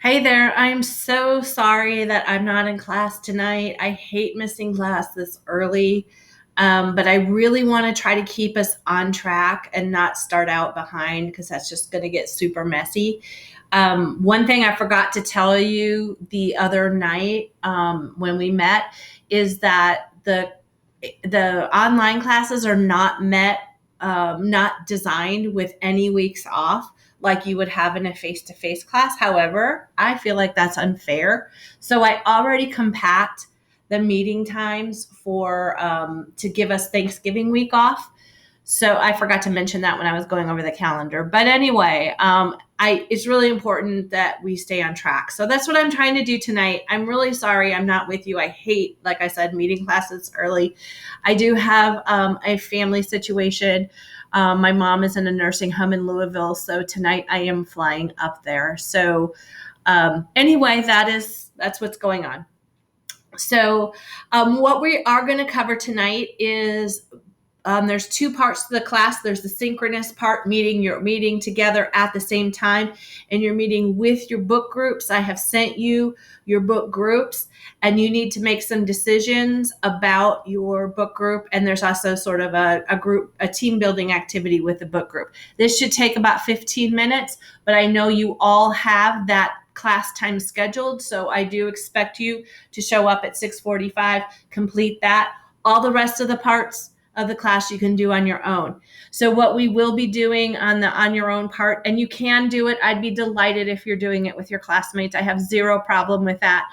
Hey there, I'm so sorry that I'm not in class tonight. I hate missing class this early, but I really want to try to keep us on track and not start out behind because that's just going to get super messy. One thing I forgot to tell you the other night when we met is that the online classes are not designed with any weeks off like you would have in a face-to-face class. However, I feel like that's unfair. So I already compact the meeting times for to give us Thanksgiving week off. So I forgot to mention that when I was going over the calendar. But anyway, it's really important that we stay on track. So that's what I'm trying to do tonight. I'm really sorry I'm not with you. I hate, like I said, meeting classes early. I do have a family situation. My mom is in a nursing home in Louisville, so tonight I am flying up there. So anyway, that's what's going on. So what we are going to cover tonight is there's two parts to the class. There's the synchronous part, you're meeting together at the same time, and you're meeting with your book groups. I have sent you your book groups, and you need to make some decisions about your book group. And there's also sort of a team building activity with the book group. This should take about 15 minutes, but I know you all have that class time scheduled, so I do expect you to show up at 6:45, complete that. All the rest of the parts of the class you can do on your own. So what we will be doing on your own part, and you can do it, I'd be delighted if you're doing it with your classmates. I have zero problem with that.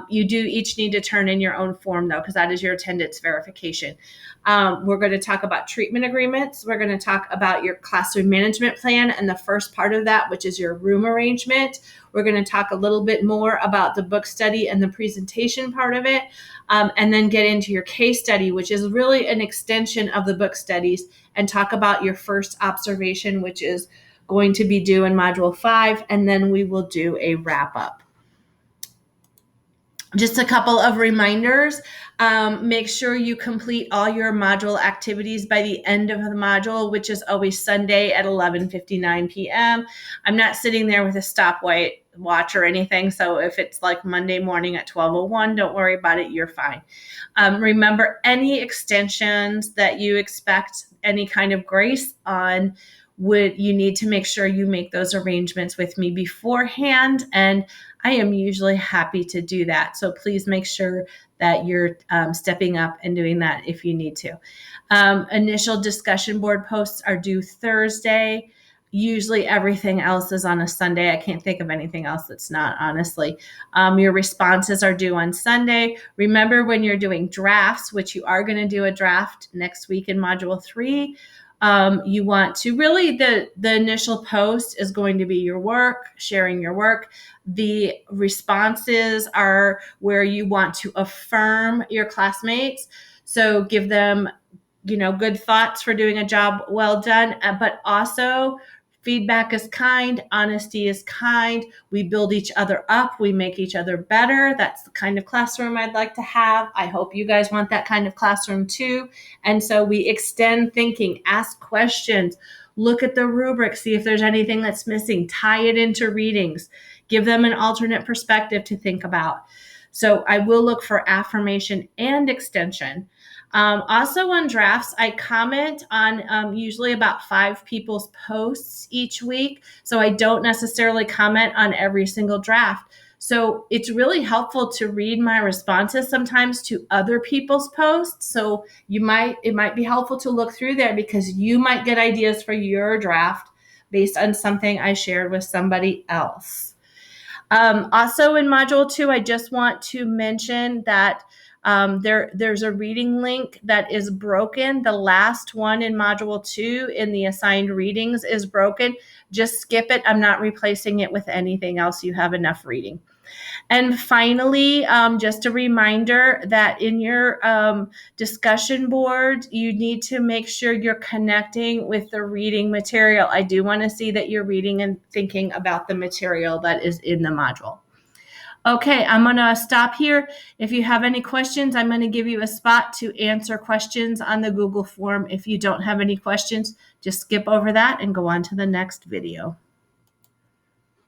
You do each need to turn in your own form though, because that is your attendance verification. We're going to talk about treatment agreements. We're going to talk about your classroom management plan and the first part of that, which is your room arrangement. We're going to talk a little bit more about the book study and the presentation part of it, and then get into your case study, which is really an extension of the book studies, and talk about your first observation, which is going to be due in Module 5, and then we will do a wrap up. Just a couple of reminders. Make sure you complete all your module activities by the end of the module, which is always Sunday at 11:59 p.m. I'm not sitting there with a stopwatch or anything. So if it's like Monday morning at 12:01, don't worry about it. You're fine. Remember, any extensions that you expect any kind of grace on, you need to make sure you make those arrangements with me beforehand, and I am usually happy to do that. So please make sure that you're stepping up and doing that if you need to. Initial discussion board posts are due Thursday. Usually everything else is on a Sunday. I can't think of anything else that's not, honestly. Your responses are due on Sunday. Remember, when you're doing drafts, which you are going to do a draft next week in Module 3, you want to really, the initial post is going to be your work, sharing your work. The responses are where you want to affirm your classmates. So give them, good thoughts for doing a job well done, but also feedback is kind, honesty is kind. We build each other up. We make each other better. That's the kind of classroom I'd like to have. I hope you guys want that kind of classroom too. And so we extend thinking, ask questions, look at the rubric, see if there's anything that's missing, tie it into readings, give them an alternate perspective to think about. So I will look for affirmation and extension. Also on drafts, I comment on usually about 5 people's posts each week. So I don't necessarily comment on every single draft. So it's really helpful to read my responses sometimes to other people's posts. So it might be helpful to look through there, because you might get ideas for your draft based on something I shared with somebody else. Also in Module 2, I just want to mention that there's a reading link that is broken. The last one in Module 2 in the assigned readings is broken. Just skip it. I'm not replacing it with anything else. You have enough reading. And finally, just a reminder that in your discussion board, you need to make sure you're connecting with the reading material. I do want to see that you're reading and thinking about the material that is in the module. Okay, I'm going to stop here. If you have any questions, I'm going to give you a spot to answer questions on the Google form. If you don't have any questions, just skip over that and go on to the next video.